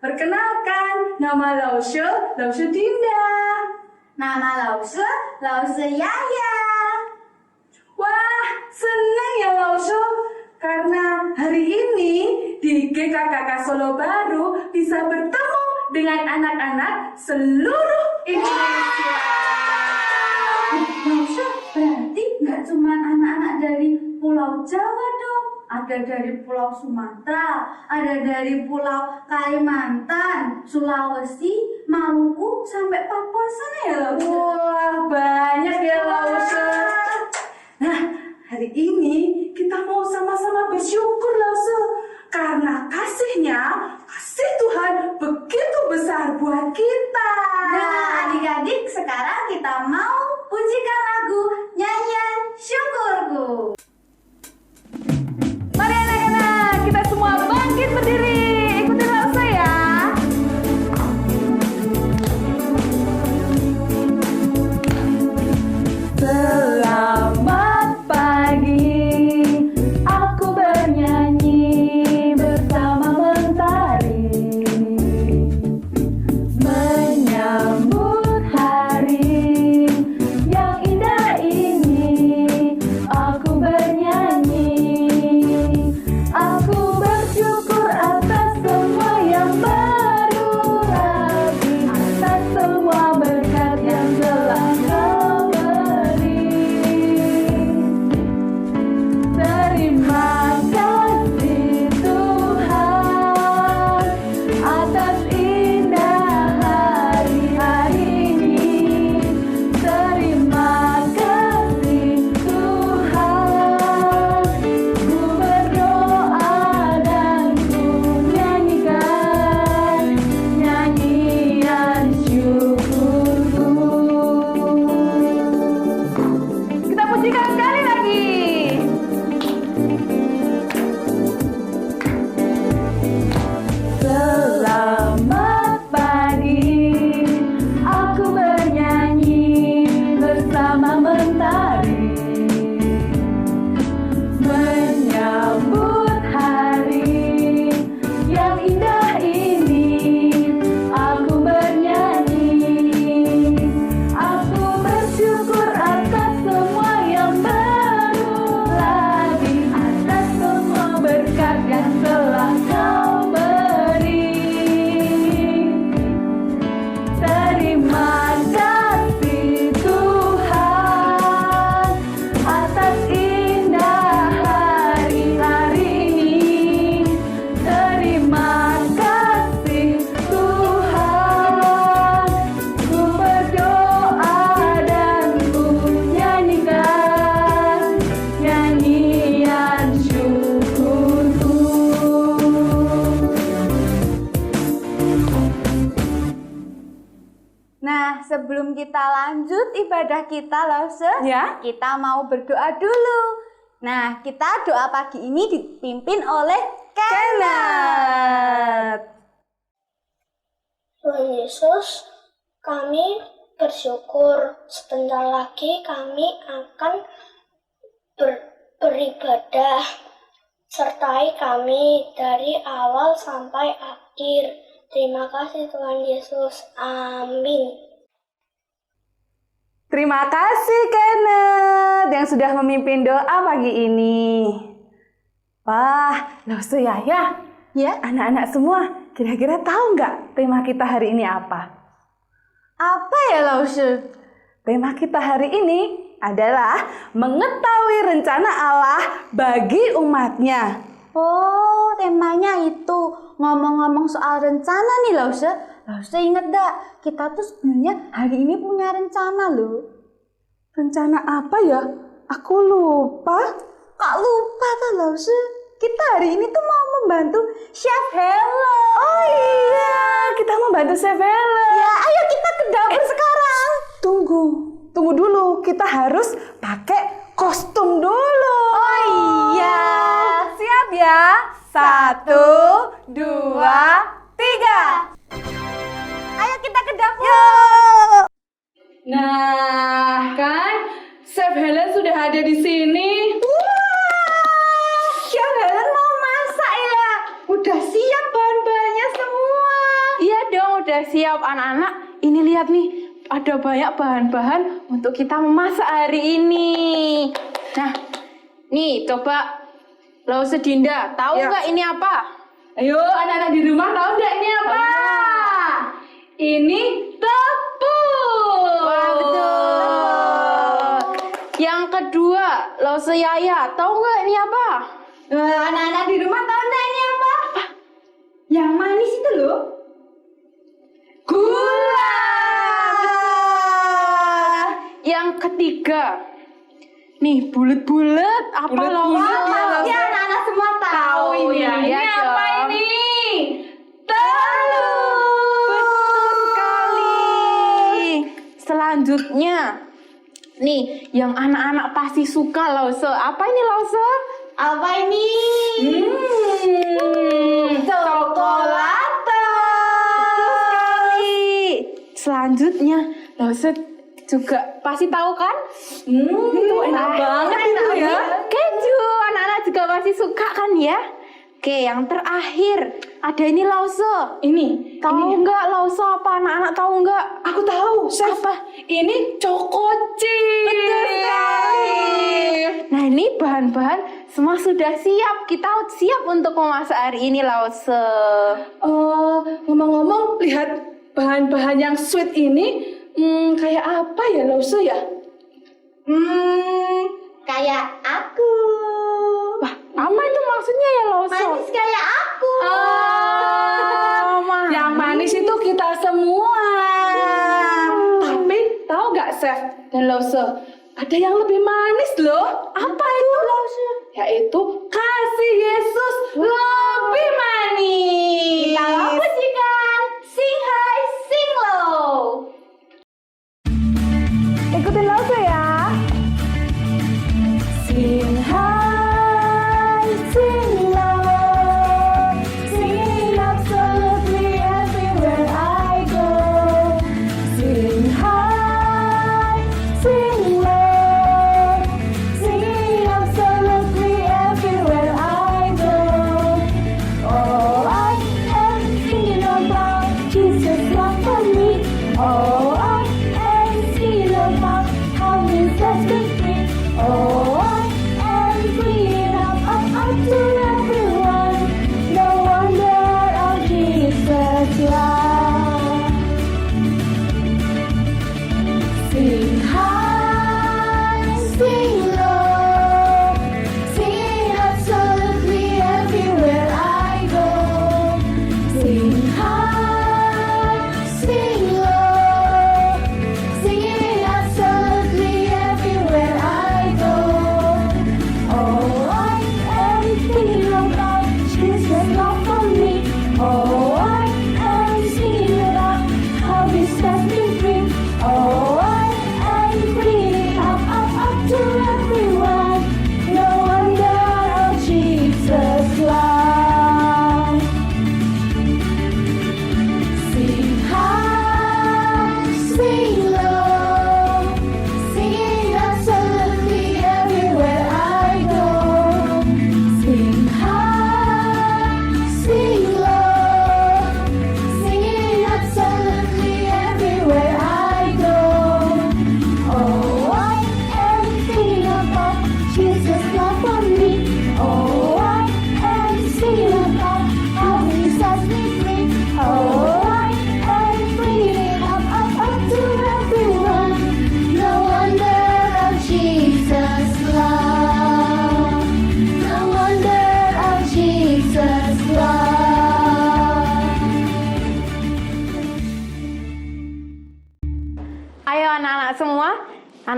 Perkenalkan, nama Lause Dinda. Nama Lause Yaya. Wah, senang ya Lause, karena hari ini di GKKK Solo Baru bisa bertemu dengan anak-anak seluruh Indonesia. Lause, berarti nggak cuma anak-anak dari Pulau Jawa dong. Ada dari Pulau Sumatera, ada dari Pulau Kalimantan, Sulawesi, Maluku, sampai Papua sana ya Lause. Wah, banyak ya Lause. Nah, hari ini kita mau sama-sama bersyukur Lause, karena kasih Tuhan begitu besar buat kita. Nah, adik-adik, sekarang kita mau pujikan lagu Nyanyian Syukurku. Mari anak-anak, kita semua bangkit berdiri. Ikutin Lause ya. Selamat pagi, aku bernyanyi bersama mentari, menyambut hari yang indah ini. Aku bernyanyi, aku bersyukur atas semua yang baru lagi, atas semua berkat yang telah Kau beri. Terima kasih Tuhan atas indah hari-hari ini. Terima kasih Tuhan, ku berdoa dan ku nyanyikan nyanyian syukurku. Kita pujikan sekali lagi. Selamat pagi, aku bernyanyi bersama mentari, menyambut hari yang indah ini. Aku bernyanyi, aku bersyukur atas semua yang baru lagi, atas semua berkat yang telah Kau beri. Terima kasih Tuhan atas indah hari-hari ini. Terima kasih Tuhan, ku berdoa dan ku nyanyikan nyanyian syukurku. Nah, sebelum kita lanjut ibadah kita, Lause, Ya. kita mau berdoa dulu. Nah, kita doa pagi ini dipimpin oleh Kenneth. Tuhan Yesus, kami bersyukur sebentar lagi kami akan beribadah. sertai kami dari awal sampai akhir. Terima kasih Tuhan Yesus. Amin. Terima kasih Kenneth yang sudah memimpin doa pagi ini. Wah, Lause Yaya, ya anak-anak semua, kira-kira tahu nggak tema kita hari ini apa? Apa ya Lause? Tema kita hari ini adalah mengetahui rencana Allah bagi umatnya. Oh, temanya itu. Ngomong-ngomong soal rencana nih Lause. Lause inget dak, kita tuh sebenarnya hari ini punya rencana loh. Rencana apa ya? Aku lupa. Kak lupa tuh Lause. Kita hari ini tuh mau membantu Chef Helen. Oh iya, kita membantu Chef Helen. Ya, ayo kita ke dapur sekarang. Tunggu dulu. Kita harus pakai kostum dulu. Oh iya. Siap ya? 1, 2, 3. Ayo kita ke dapur. Yuk. Nah, kan Chef Helen sudah ada di sini. Chef Helen mau masak ya? Udah siap bahan-bahannya semua. Iya dong, udah siap anak-anak. Ini lihat nih, ada banyak bahan-bahan untuk kita memasak hari ini. Nah, nih coba Lause Dinda, tahu Ya. nggak ini apa? Ayo anak-anak di rumah tahu nggak ini apa? Ini tepung. Wah, betul. Yang kedua, Lause Yaya, tahu nggak ini apa? Anak-anak di rumah tahu nggak ini apa? Yang manis itu loh. Gula. Yang ketiga, nih bulat-bulat apa Bulet-bulet. Ya, anak-anak semua tahu ini. ya. Ini Ya apa dong. ini? Telur. Betul sekali. Selanjutnya, nih yang anak-anak pasti suka Lause. Apa ini Lause? Apa ini? Cokolato. Betul sekali. Selanjutnya, Lause juga pasti tahu kan? Itu enak banget itu ya. Keju, anak-anak juga pasti suka kan ya? Oke, yang terakhir ada ini Lause. Ini Tahu nggak Lause apa anak-anak tahu nggak? aku tahu, Chef. Apa? Ini chocochip. Betul sekali. Nah ini bahan-bahan semua sudah siap. Kita siap untuk memasak hari ini Lause. Ngomong-ngomong, lihat bahan-bahan yang sweet ini, kayak apa ya Lause ya? Kayak aku. Wah, apa itu maksudnya ya Lause? Manis kayak aku. Oh, Yang manis itu kita semua. Tapi tahu nggak Chef dan Lause? Ada yang lebih manis loh. Apa itu Lause? Yaitu kasih Yesus lebih manis. Kita musikan. Sing high, sing low. Ikutin Lause ya. Sing high, sing low, sing absolutely everywhere I go. Sing high, sing low, sing absolutely everywhere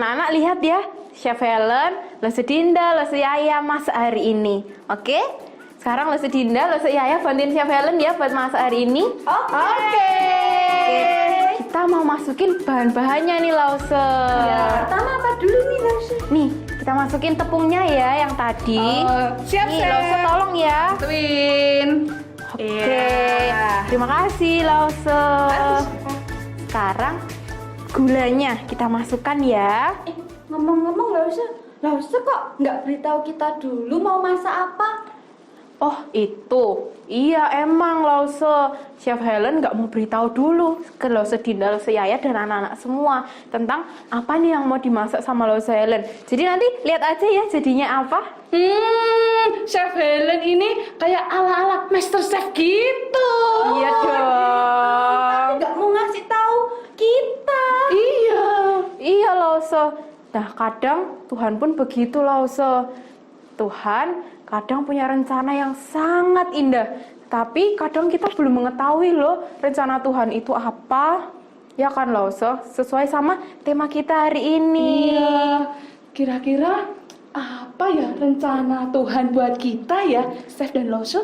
anak-anak lihat ya, Chef Helen, Lose Dinda, Lose Yaya masak hari ini. Oke? Sekarang Lose Dinda, Lose Yaya bantuin Chef Helen ya buat masak hari ini. Oke. Kita mau masukin bahan-bahannya nih Lause. Pertama apa dulu nih, Lause? Nih, kita masukin tepungnya ya yang tadi. Siap, Nih, Chef. Lause tolong ya. Bantuin. Oke. Iya. Terima kasih Lause. Sekarang gulanya kita masukkan ya. Ngomong-ngomong, Lause kok nggak beritahu kita dulu mau masak apa? Oh itu, iya emang Lause. Chef Helen nggak mau beritahu dulu ke Lause Dinda, Lause Yaya dan anak-anak semua tentang apa nih yang mau dimasak sama Lause Helen. Jadi nanti lihat aja ya jadinya apa. Chef Helen ini kayak ala-ala Master Chef gitu. Iya dong. Nggak mau ngasih tahu kita. Iya. Iya Lause. Nah kadang Tuhan pun begitu Lause. Tuhan kadang punya rencana yang sangat indah. Tapi kadang kita belum mengetahui loh rencana Tuhan itu apa. Ya kan Lause? Sesuai sama tema kita hari ini. Iya. Kira-kira apa ya rencana Tuhan buat kita ya, Chef dan Lause?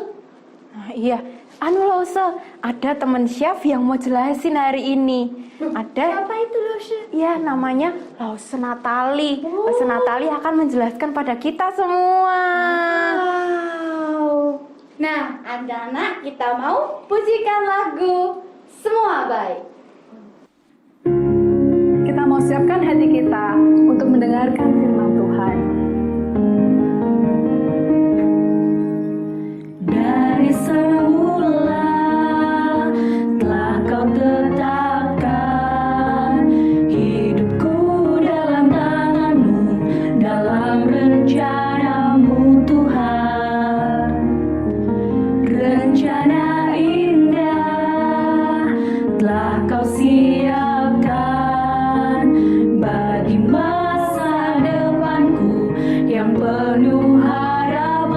Nah, iya. Lause, ada temen chef yang mau jelasin hari ini. Ada. Apa itu, Lause? Ya, namanya Lause Natali. Lause Natali akan menjelaskan pada kita semua. Wow. Nah, anak-anak kita mau pujikan lagu Semua Baik. Kita mau siapkan hati kita untuk mendengarkan firman Tuhan. Dari semula telah kau tetapkan hidupku dalam tangan-Mu, dalam rencana-Mu Tuhan. Rencana indah telah kau siapkan bagi masa depanku yang penuh harapan.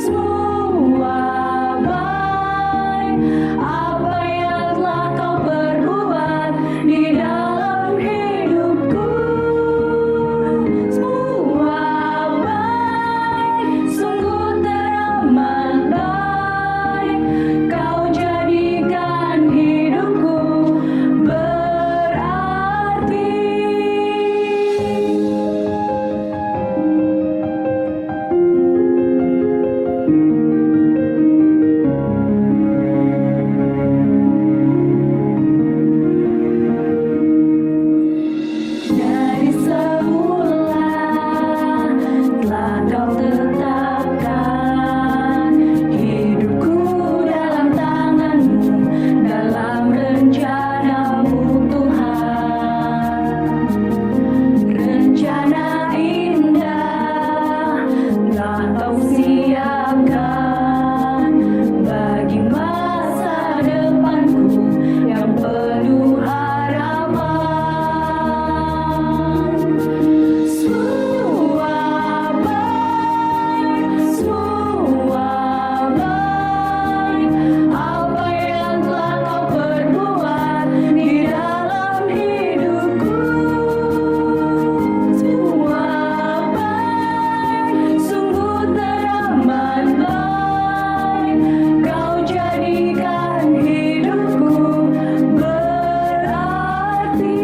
Semua baik, apa yang telah kau perbuat di dalam hidupku. Semua baik, sungguh teramat baik, kau jadikan hidupku berarti. Dari semula telah kau tetapkan hidupku dalam tangan-Mu, dalam rencana-Mu Tuhan. Rencana indah telah kau siapkan bagi masa depanku yang penuh harapan. Semua baik, apa yang telah kau perbuat di dalam hidupku. Semua baik, sungguh teramat baik, kau jadikan hidupku berarti.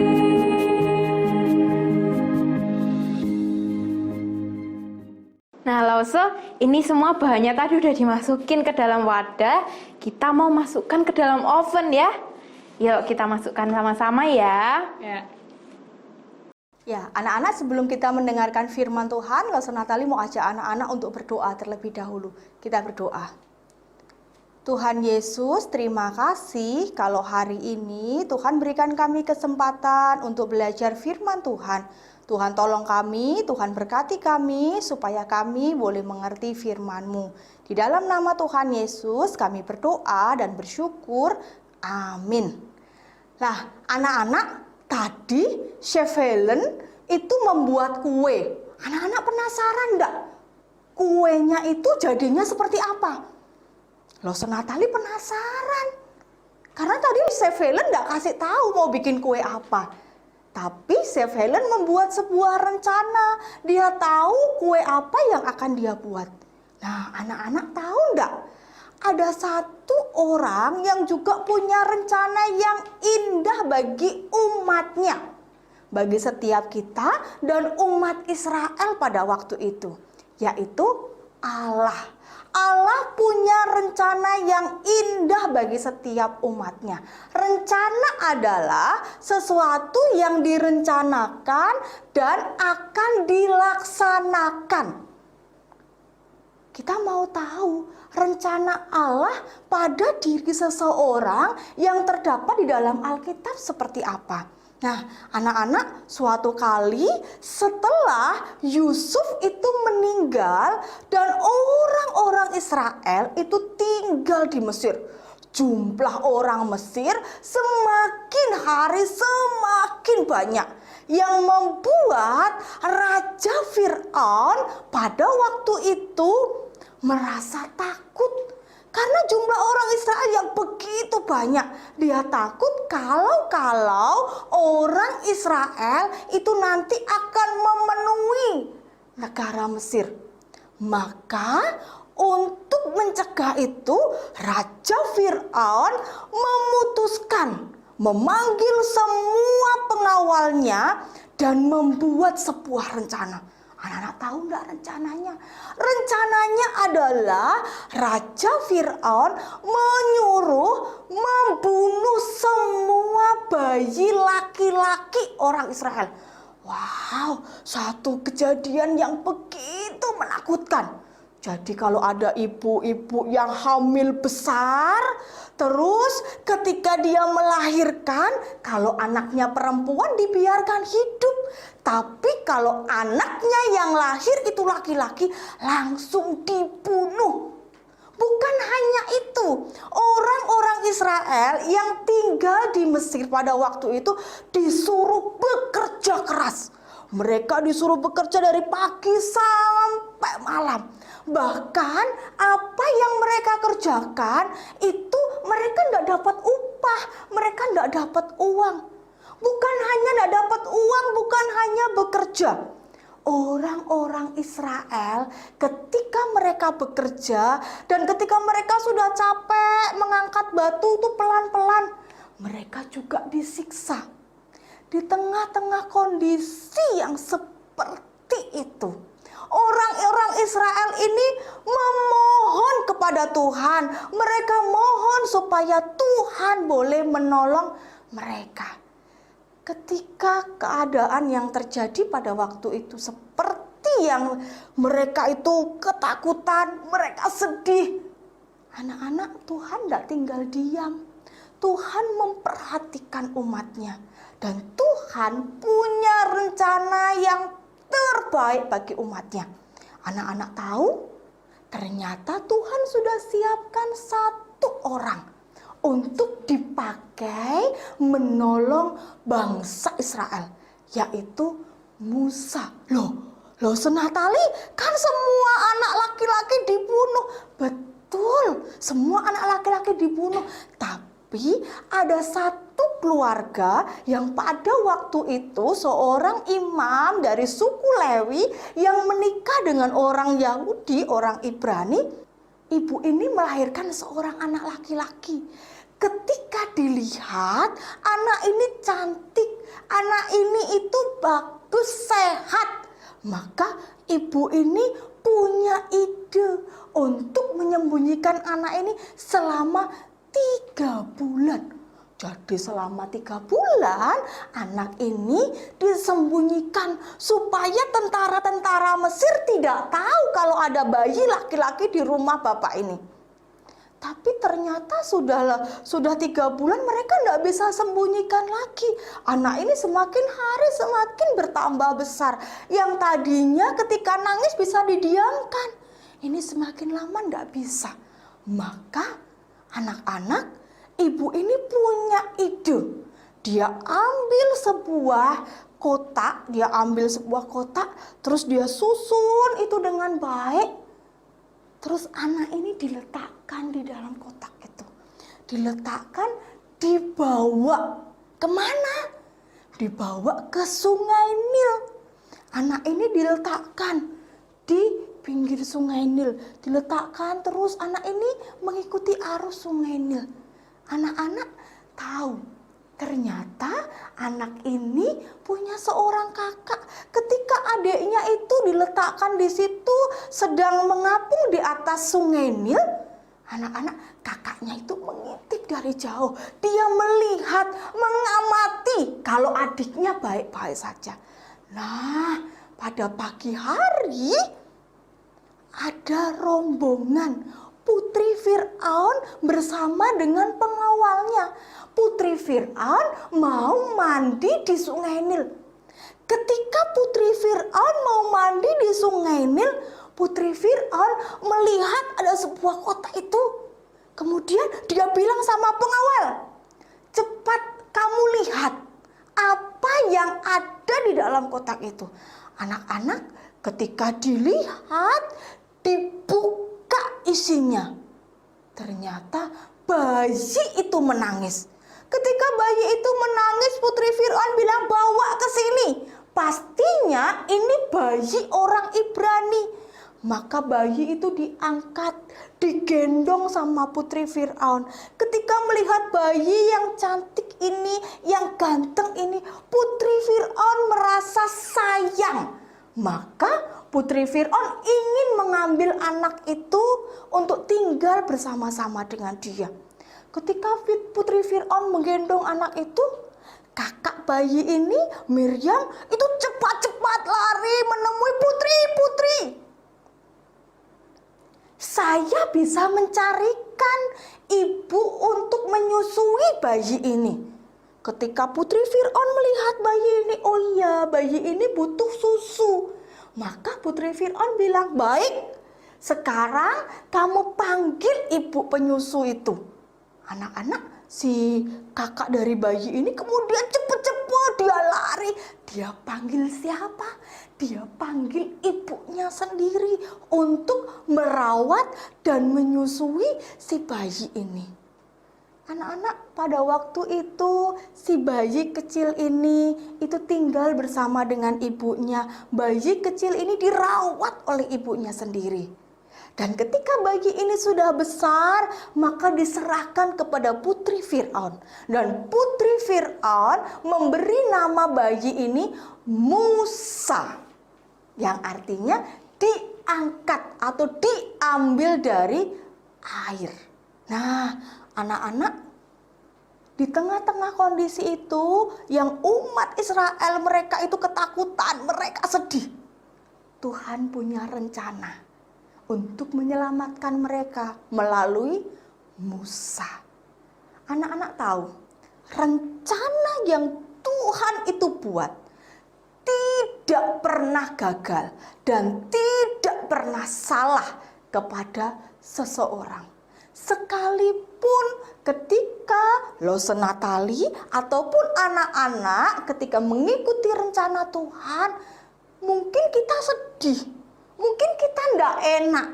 Nah, Lause, ini semua bahannya tadi udah dimasukin ke dalam wadah. Kita mau masukkan ke dalam oven ya. Yuk, kita masukkan sama-sama ya. Ya. Ya, anak-anak sebelum kita mendengarkan firman Tuhan, Lause Natali mau ajak anak-anak untuk berdoa terlebih dahulu. Kita berdoa. Tuhan Yesus, terima kasih kalau hari ini Tuhan berikan kami kesempatan untuk belajar firman Tuhan. Tuhan tolong kami, Tuhan berkati kami supaya kami boleh mengerti firman-Mu. Di dalam nama Tuhan Yesus kami berdoa dan bersyukur. Amin. Nah, anak-anak, tadi Chef Helen itu membuat kue. Anak-anak penasaran enggak? Kuenya itu jadinya seperti apa? Lause Natali penasaran. Karena tadi Chef Helen nggak kasih tahu mau bikin kue apa. Tapi Chef Helen membuat sebuah rencana. Dia tahu kue apa yang akan dia buat. Nah, anak-anak tahu nggak? Ada satu orang yang juga punya rencana yang indah bagi umatnya. Bagi setiap kita dan umat Israel pada waktu itu. Yaitu Allah. Allah punya rencana yang indah bagi setiap umatnya. Rencana adalah sesuatu yang direncanakan dan akan dilaksanakan. Kita mau tahu rencana Allah pada diri seseorang yang terdapat di dalam Alkitab seperti apa. Nah, anak-anak, suatu kali setelah Yusuf itu meninggal dan orang-orang Israel itu tinggal di Mesir. Jumlah orang Mesir semakin hari semakin banyak, yang membuat Raja Fir'aun pada waktu itu merasa takut. Karena jumlah orang Israel yang begitu banyak, dia takut kalau orang Israel itu nanti akan memenuhi negara Mesir. Maka untuk mencegah itu, Raja Fir'aun memutuskan memanggil semua pengawalnya dan membuat sebuah rencana. Anak-anak tahu nggak rencananya? Rencananya adalah Raja Fir'aun menyuruh membunuh semua bayi laki-laki orang Israel. Wow, satu kejadian yang begitu menakutkan. Jadi kalau ada ibu-ibu yang hamil besar, terus ketika dia melahirkan, kalau anaknya perempuan dibiarkan hidup. Tapi kalau anaknya yang lahir itu laki-laki, langsung dibunuh. Bukan hanya itu, orang-orang Israel yang tinggal di Mesir pada waktu itu disuruh bekerja keras. Mereka disuruh bekerja dari pagi sampai malam. Bahkan apa yang mereka kerjakan itu mereka tidak dapat upah, mereka tidak dapat uang. Bukan hanya tidak dapat uang, bukan hanya bekerja. Orang-orang Israel ketika mereka bekerja dan ketika mereka sudah capek mengangkat batu itu pelan-pelan, mereka juga disiksa. Di tengah-tengah kondisi yang seperti itu, orang-orang Israel ini memohon kepada Tuhan. Mereka mohon supaya Tuhan boleh menolong mereka. Ketika keadaan yang terjadi pada waktu itu seperti yang mereka itu ketakutan, mereka sedih. Anak-anak, Tuhan tidak tinggal diam. Tuhan memperhatikan umatnya. Dan Tuhan punya rencana yang terbaik bagi umatnya. Anak-anak tahu, ternyata Tuhan sudah siapkan satu orang untuk dipakai menolong bangsa Israel, yaitu Musa. Loh senatali, kan semua anak laki-laki dibunuh. Betul, semua anak laki-laki dibunuh. Tapi ada satu keluarga yang pada waktu itu seorang imam dari suku Lewi yang menikah dengan orang Yahudi, orang Ibrani. Ibu ini melahirkan seorang anak laki-laki. Ketika dilihat, anak ini cantik, anak ini itu bagus, sehat. Maka ibu ini punya ide untuk menyembunyikan anak ini selama 3 bulan. Jadi selama 3 bulan anak ini disembunyikan supaya tentara-tentara Mesir tidak tahu kalau ada bayi laki-laki di rumah bapak ini. Tapi ternyata sudah 3 bulan mereka tidak bisa sembunyikan lagi. Anak ini semakin hari semakin bertambah besar. Yang tadinya ketika nangis bisa didiamkan, ini semakin lama tidak bisa. Maka anak-anak, ibu ini punya ide. Dia ambil sebuah kotak, terus dia susun itu dengan baik. Terus anak ini diletakkan di dalam kotak itu. Diletakkan dibawa kemana? Dibawa ke Sungai Nil. Anak ini diletakkan di pinggir Sungai Nil. Diletakkan terus anak ini mengikuti arus Sungai Nil. Anak-anak tahu ternyata anak ini punya seorang kakak. Ketika adiknya itu diletakkan di situ sedang mengapung di atas Sungai Nil, anak-anak kakaknya itu mengintip dari jauh. Dia melihat, mengamati kalau adiknya baik-baik saja. Nah, pada pagi hari ada rombongan Putri Fir'aun bersama dengan pengawalnya. Putri Fir'aun mau mandi di Sungai Nil. Ketika Putri Fir'aun mau mandi di Sungai Nil, Putri Fir'aun melihat ada sebuah kota itu. Kemudian dia bilang sama pengawal, "Cepat kamu lihat apa yang ada di dalam kotak itu." Anak-anak ketika dilihat, dibuka isinya. Ternyata bayi itu menangis. Ketika bayi itu menangis, Putri Fir'aun bilang, "Bawa ke sini." Pastinya ini bayi orang Ibrani. Maka bayi itu diangkat, digendong sama Putri Fir'aun. Ketika melihat bayi yang cantik ini, yang ganteng ini, Putri Fir'aun merasa sayang. Maka Putri Fir'aun ingin mengambil anak itu untuk tinggal bersama-sama dengan dia. Ketika Putri Fir'aun menggendong anak itu, kakak bayi ini, Miriam, itu cepat-cepat lari menemui putri. Saya bisa mencarikan ibu untuk menyusui bayi ini. Ketika Putri Fir'aun melihat bayi ini, oh iya, bayi ini butuh susu. Maka Putri Fir'aun bilang, "Baik, sekarang kamu panggil ibu penyusu itu." Anak-anak, si kakak dari bayi ini kemudian cepet-cepet dia lari. Dia panggil siapa? Dia panggil ibunya sendiri untuk merawat dan menyusui si bayi ini. Anak-anak, pada waktu itu si bayi kecil ini itu tinggal bersama dengan ibunya. Bayi kecil ini dirawat oleh ibunya sendiri. Dan ketika bayi ini sudah besar, maka diserahkan kepada Putri Fir'aun. Dan Putri Fir'aun memberi nama bayi ini Musa, yang artinya diangkat atau diambil dari air. Nah, anak-anak, di tengah-tengah kondisi itu yang umat Israel mereka itu ketakutan, mereka sedih. Tuhan punya rencana untuk menyelamatkan mereka melalui Musa. Anak-anak tahu, rencana yang Tuhan itu buat tidak pernah gagal dan tidak pernah salah kepada seseorang. Sekalipun ketika Lose Natali ataupun anak-anak ketika mengikuti rencana Tuhan, mungkin kita sedih, mungkin kita tidak enak,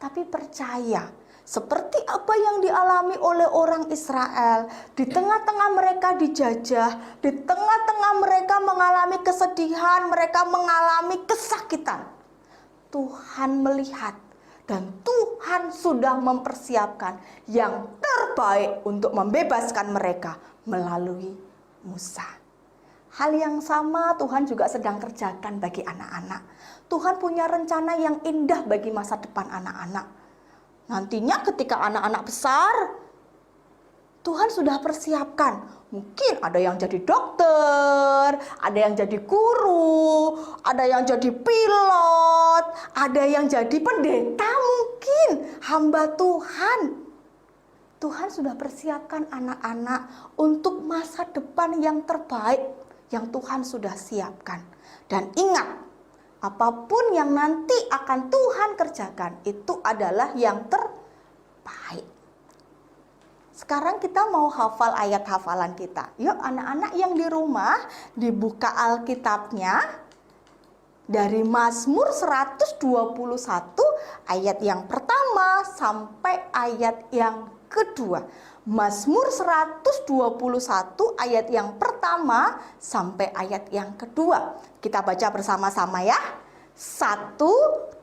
tapi percaya seperti apa yang dialami oleh orang Israel, di tengah-tengah mereka dijajah, di tengah-tengah mereka mengalami kesedihan, mereka mengalami kesakitan. Tuhan melihat dan Tuhan sudah mempersiapkan yang terbaik untuk membebaskan mereka melalui Musa. Hal yang sama Tuhan juga sedang kerjakan bagi anak-anak. Tuhan punya rencana yang indah bagi masa depan anak-anak. Nantinya ketika anak-anak besar, Tuhan sudah persiapkan. Mungkin ada yang jadi dokter, ada yang jadi guru, ada yang jadi pilot, ada yang jadi pendeta mungkin, hamba Tuhan. Tuhan sudah persiapkan anak-anak untuk masa depan yang terbaik yang Tuhan sudah siapkan. Dan ingat, apapun yang nanti akan Tuhan kerjakan, itu adalah yang terbaik. Sekarang kita mau hafal ayat hafalan kita. Yuk anak-anak yang di rumah, dibuka Alkitabnya dari Mazmur 121 ayat yang pertama sampai ayat yang kedua. Mazmur 121 ayat yang pertama sampai ayat yang kedua. Kita baca bersama-sama ya. 1,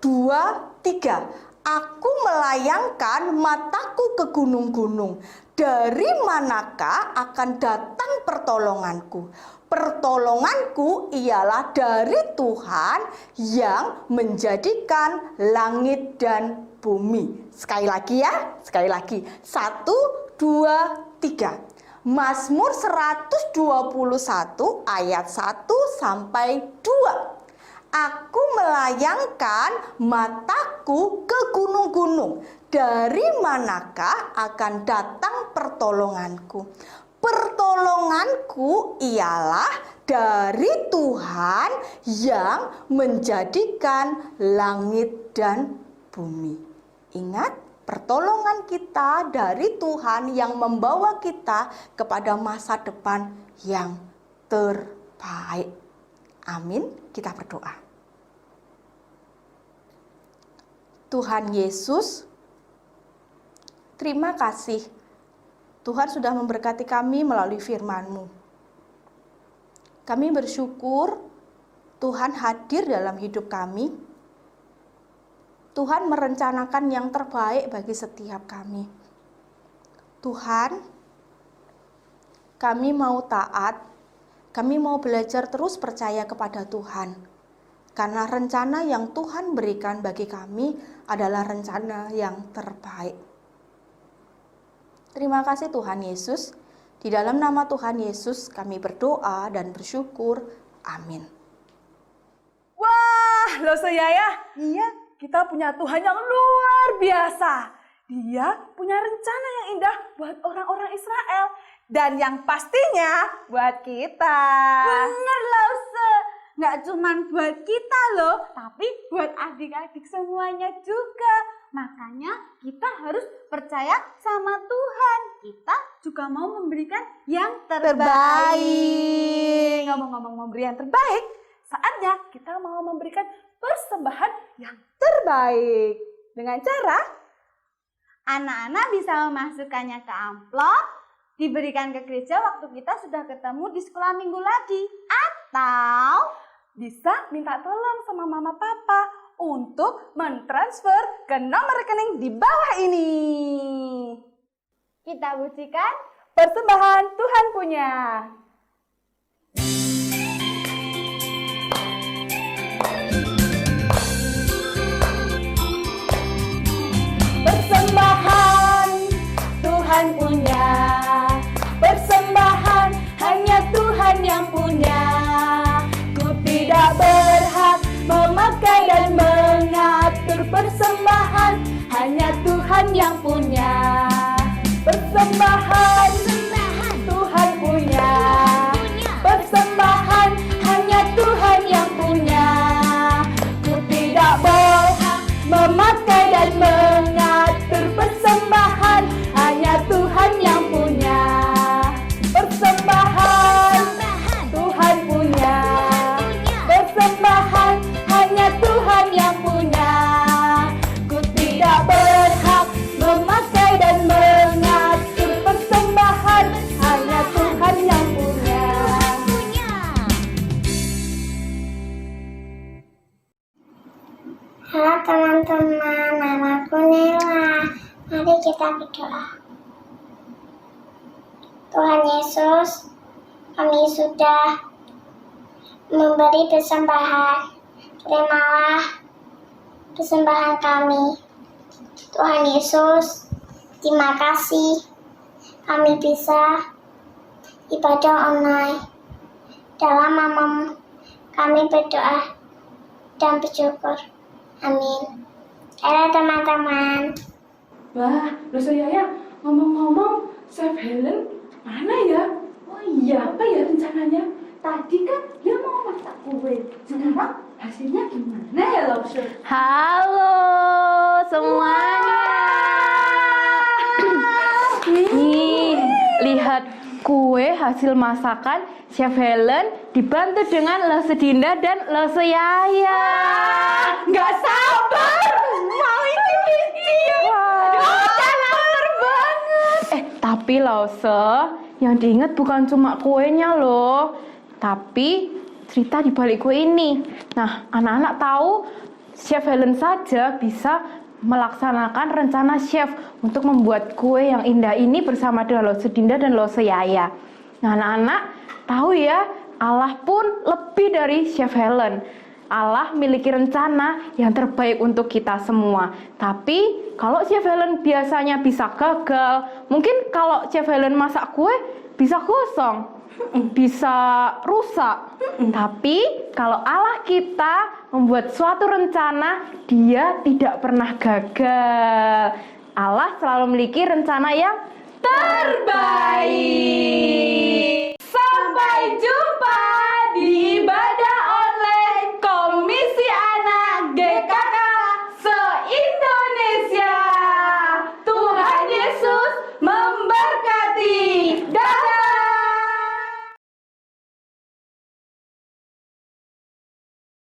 2, 3. Aku melayangkan mataku ke gunung-gunung. Dari manakah akan datang pertolonganku? Pertolonganku ialah dari Tuhan yang menjadikan langit dan bumi. Sekali lagi ya, sekali lagi. 1, 2, 3. Mazmur 121 ayat 1 sampai 2. Aku melayangkan mataku ke gunung-gunung. Dari manakah akan datang pertolonganku? Pertolonganku ialah dari Tuhan yang menjadikan langit dan bumi. Ingat, pertolongan kita dari Tuhan yang membawa kita kepada masa depan yang terbaik. Amin. Kita berdoa. Tuhan Yesus, terima kasih. Tuhan sudah memberkati kami melalui firman-Mu. Kami bersyukur Tuhan hadir dalam hidup kami. Tuhan merencanakan yang terbaik bagi setiap kami. Tuhan, kami mau taat, kami mau belajar terus percaya kepada Tuhan. Karena rencana yang Tuhan berikan bagi kami adalah rencana yang terbaik. Terima kasih Tuhan Yesus. Di dalam nama Tuhan Yesus kami berdoa dan bersyukur. Amin. Wah, lo Yaya, iya, kita punya Tuhan yang luar biasa. Dia punya rencana yang indah buat orang-orang Israel. Dan yang pastinya buat kita. Bener Lause, nggak cuman buat kita loh, tapi buat adik-adik semuanya juga. Makanya kita harus percaya sama Tuhan. Kita juga mau memberikan yang terbaik. Ngomong-ngomong memberi yang terbaik, saatnya kita mau memberikan persembahan yang terbaik. Dengan cara Anak-anak bisa memasukkannya ke amplop, diberikan ke gereja waktu kita sudah ketemu di sekolah minggu lagi. Atau bisa minta tolong sama mama papa untuk mentransfer ke nomor rekening di bawah ini. kita buktikan Persembahan Tuhan punya. Persembahan Tuhan punya. Persembahan hanya Tuhan yang punya. Ku tidak berhak memakai dan mengatur persembahan, hanya Tuhan yang punya. Persembahan Tuhan punya. Persembahan hanya Tuhan yang punya. Ku tidak berhak memakai dan mengatur persembahan, hanya Tuhan yang punya. Persembahan Tuhan punya. Persembahan hanya Tuhan yang punya. Ku tidak berhak memakai dan mengatur persembahan, hanya Tuhan yang punya. Halo teman-teman, namaku Nela. Mari kita berdoa. Tuhan Yesus, kami sudah memberi persembahan. Terimalah persembahan kami. Tuhan Yesus, terima kasih kami bisa ibadah online. Dalam namamu kami berdoa dan bersyukur. Amin. Halo teman-teman. Wah, Loh Yaya, ngomong-ngomong, Chef Helen mana ya? Oh iya, apa ya rencananya? Tadi kan dia mau masak kue. Sekarang hasilnya gimana ya, Loh? Halo semuanya. Nih, lihat kue hasil masakan Chef Helen dibantu dengan Lose Dinda dan Lose Yaya. Nggak sabar, mau ini. Aduh, lapar banget. Tapi Lause, yang diingat bukan cuma kuenya loh, tapi cerita di balik kue ini. Nah, anak-anak tahu Chef Helen saja bisa melaksanakan rencana chef untuk membuat kue yang indah ini bersama dengan Lause Dinda dan Lause Yaya. Nah, anak-anak tahu ya, Allah pun lebih dari Chef Helen. Allah memiliki rencana yang terbaik untuk kita semua. Tapi kalau Chef Helen biasanya bisa gagal, mungkin kalau Chef Helen masak kue bisa gosong, bisa rusak. Tapi kalau Allah kita membuat suatu rencana, Dia tidak pernah gagal. Allah selalu memiliki rencana yang terbaik. Sampai jumpa.